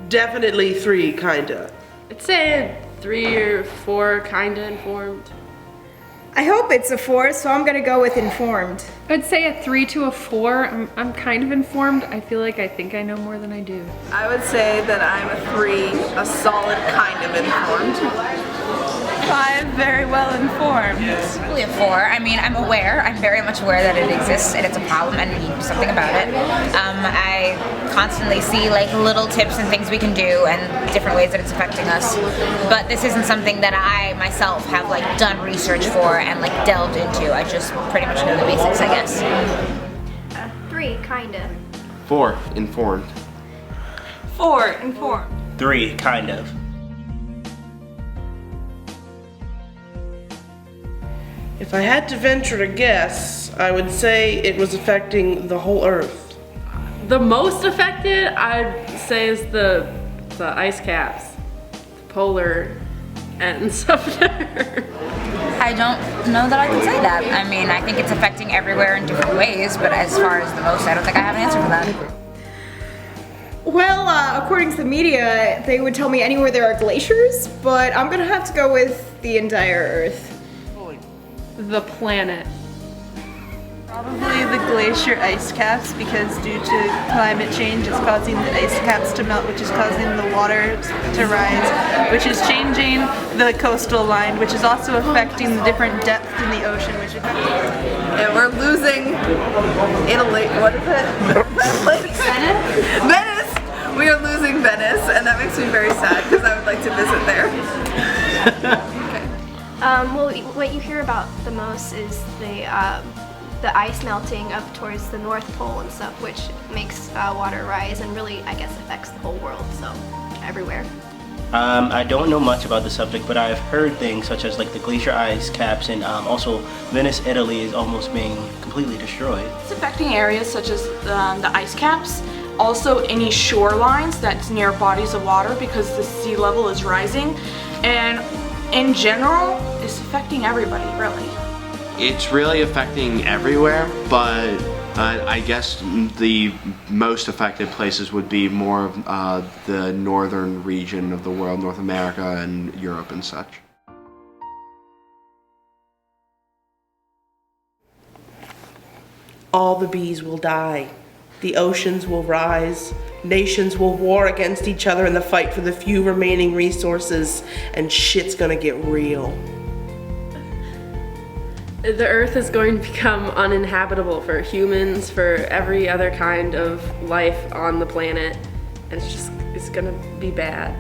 Definitely 3, kinda. I'd say 3 or 4, kinda informed. I hope it's a 4, so I'm gonna go with informed. I'd say a 3 to a 4. I'm kind of informed. I feel like I think I know more than I do. I would say that I'm a 3, a solid kind of informed. 5, very well informed. Probably a 4. I mean, I'm aware. I'm very much aware that it exists and it's a problem and we need to do something about it. I constantly see like little tips and things we can do and different ways that it's affecting us. But this isn't something that I myself have like done research for and like delved into. I just pretty much know the basics, I guess. 3, kinda. 4, informed. 4, informed. 3, kind of. If I had to venture a guess, I would say it was affecting the whole Earth. The most affected, I'd say, is the ice caps, the polar ends of the Earth. I don't know that I can say that. I mean, I think it's affecting everywhere in different ways, but as far as the most, I don't think I have an answer for that. Well, according to the media, they would tell me anywhere there are glaciers, but I'm gonna have to go with the entire Earth. The planet. Probably the glacier ice caps, because due to climate change it's causing the ice caps to melt, which is causing the water to rise, which is changing the coastal line, which is also affecting the different depths in the ocean, which is and we're losing Italy. What is it? Venice! We are losing Venice, and that makes me very sad because I would like to visit there. Well, what you hear about the most is the ice melting up towards the North Pole and stuff, which makes water rise and really, I guess, affects the whole world, so everywhere. I don't know much about the subject, but I've heard things such as like the glacier ice caps and also Venice, Italy is almost being completely destroyed. It's affecting areas such as the ice caps, also any shorelines that's near bodies of water because the sea level is rising, and in general, it's affecting everybody, really. It's really affecting everywhere, but I guess the most affected places would be more of the northern region of the world, North America and Europe and such. All the bees will die. The oceans will rise. Nations will war against each other in the fight for the few remaining resources, and shit's gonna get real. The Earth is going to become uninhabitable for humans, for every other kind of life on the planet. And it's gonna be bad.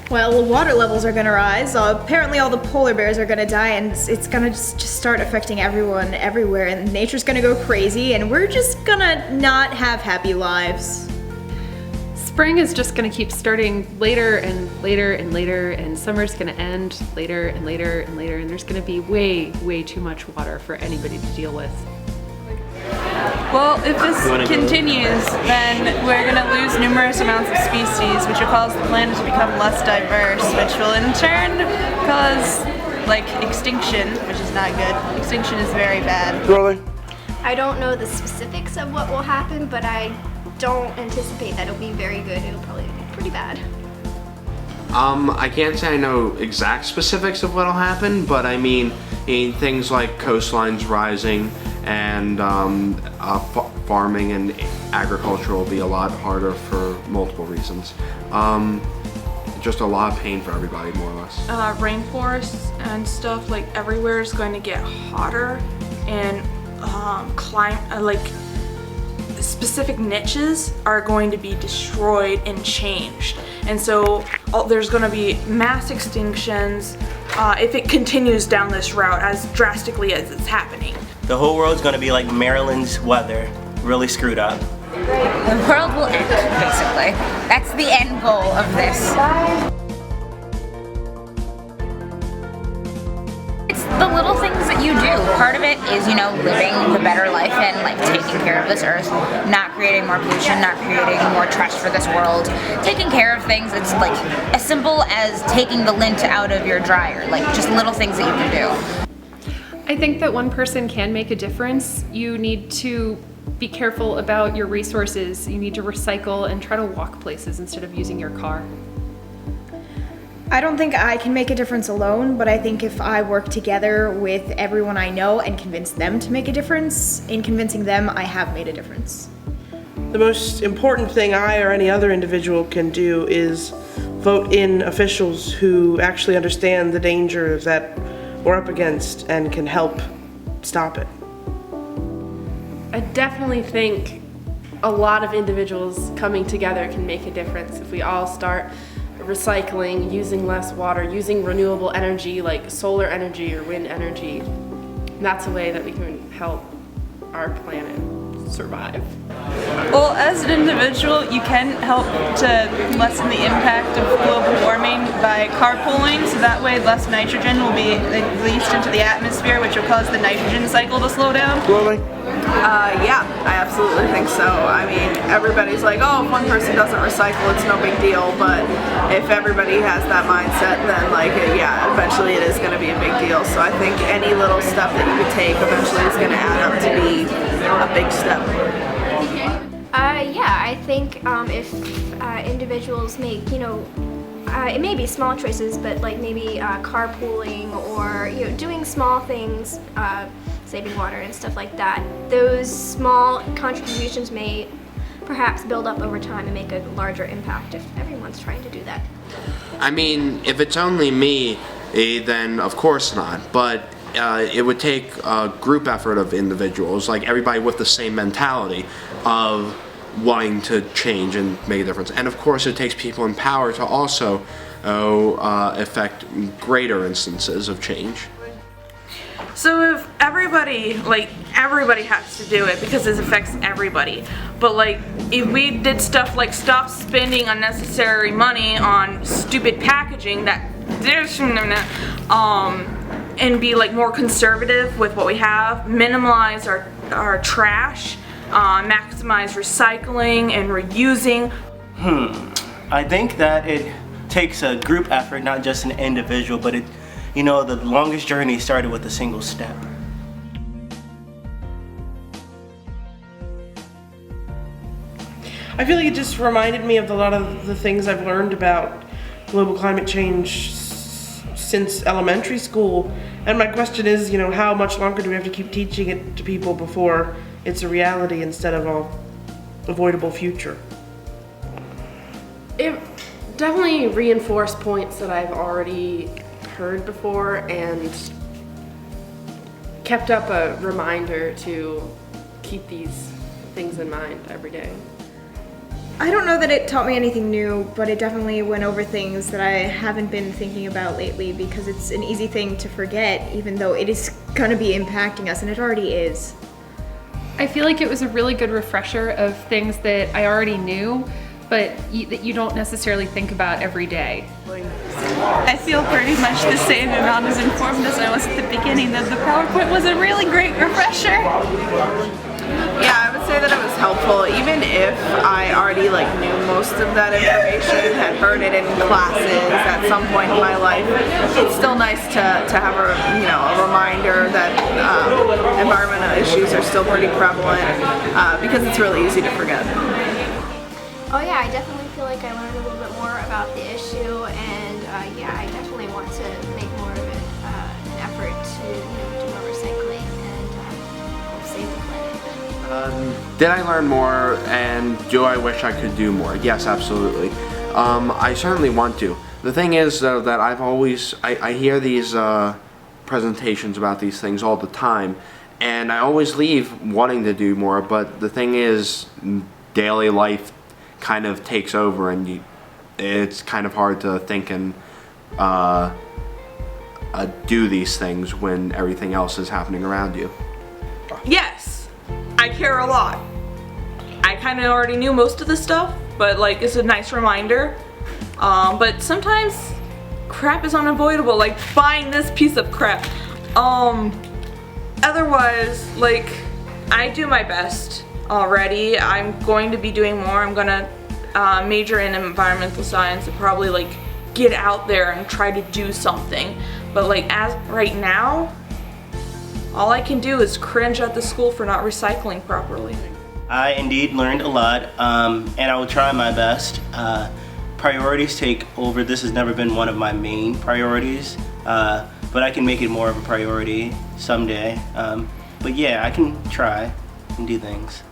Well, the water levels are gonna rise. Apparently all the polar bears are gonna die, and it's gonna just start affecting everyone everywhere, and nature's gonna go crazy, and we're just gonna not have happy lives. Spring is just gonna keep starting later and later and later, and summer's gonna end later and later and later, and there's gonna be way, way too much water for anybody to deal with. Well, if this continues, then we're going to lose numerous amounts of species, which will cause the planet to become less diverse, which will in turn cause, like, extinction, which is not good. Extinction is very bad. Really? I don't know the specifics of what will happen, but I don't anticipate that it'll be very good. It'll probably be pretty bad. I can't say I know exact specifics of what'll happen, but I mean things like coastlines rising and farming and agriculture will be a lot harder for multiple reasons. Just a lot of pain for everybody, more or less. Rainforests and stuff like everywhere is going to get hotter, and specific niches are going to be destroyed and changed, and so there's going to be mass extinctions if it continues down this route as drastically as it's happening. The whole world's gonna be like Maryland's weather, really screwed up. The world will end, basically. That's the end goal of this. It's the little things that you do. Part of it is, you know, living the better life and like taking care of this earth, not creating more pollution, not creating more trash for this world, taking care of things. It's like as simple as taking the lint out of your dryer, like just little things that you can do. I think that one person can make a difference. You need to be careful about your resources. You need to recycle and try to walk places instead of using your car. I don't think I can make a difference alone, but I think if I work together with everyone I know and convince them to make a difference, in convincing them, I have made a difference. The most important thing I or any other individual can do is vote in officials who actually understand the danger that we're up against and can help stop it. I definitely think a lot of individuals coming together can make a difference if we all start recycling, using less water, using renewable energy like solar energy or wind energy. And that's a way that we can help our planet survive. Well, as an individual, you can help to lessen the impact of global warming by carpooling, so that way less nitrogen will be released into the atmosphere, which will cause the nitrogen cycle to slow down. Yeah, I absolutely think so. I mean, everybody's like, oh, if one person doesn't recycle, it's no big deal, but if everybody has that mindset, then like, yeah, eventually it is going to be a big deal. So I think any little step that you could take eventually is going to add up to be a big step. Yeah, I think if individuals make, it may be small choices, but like maybe carpooling or doing small things, saving water and stuff like that. Those small contributions may perhaps build up over time and make a larger impact if everyone's trying to do that. I mean, if it's only me, then of course not. But it would take a group effort of individuals, like everybody with the same mentality of wanting to change and make a difference. And of course it takes people in power to also affect greater instances of change. So if everybody has to do it because this affects everybody. But like, if we did stuff like stop spending unnecessary money on stupid packaging and be like more conservative with what we have, minimize our trash, maximize recycling and reusing. I think that it takes a group effort, not just an individual, but the longest journey started with a single step. I feel like it just reminded me of a lot of the things I've learned about global climate change since elementary school. And my question is, how much longer do we have to keep teaching it to people before it's a reality instead of an avoidable future? It definitely reinforced points that I've already heard before and kept up a reminder to keep these things in mind every day. I don't know that it taught me anything new, but it definitely went over things that I haven't been thinking about lately because it's an easy thing to forget, even though it is going to be impacting us, and it already is. I feel like it was a really good refresher of things that I already knew, but that you don't necessarily think about every day. I feel pretty much the same and not as informed as I was at the beginning. That the PowerPoint was a really great refresher. Yeah, I would say that it was helpful, even if I already knew most of that information, had heard it in classes at some point in my life. It's still nice to have a reminder that environmental issues are still pretty prevalent because it's really easy to forget. Oh yeah, I definitely feel like I learned a little bit more about the issue, and I definitely want to make more of an effort to do more recycling and save the planet. Did I learn more, and do I wish I could do more? Yes, absolutely. I certainly want to. The thing is, though, that I hear these presentations about these things all the time, and I always leave wanting to do more, but the thing is, daily life kind of takes over, and it's kind of hard to think and do these things when everything else is happening around you. Yes, I care a lot. I kind of already knew most of the stuff, but it's a nice reminder. But sometimes crap is unavoidable, like buying this piece of crap. Otherwise, I do my best already. I'm going to be doing more. I'm gonna major in environmental science and probably get out there and try to do something. But as right now, all I can do is cringe at the school for not recycling properly. I indeed learned a lot, and I will try my best. Priorities take over. This has never been one of my main priorities, but I can make it more of a priority someday. But yeah, I can try and do things.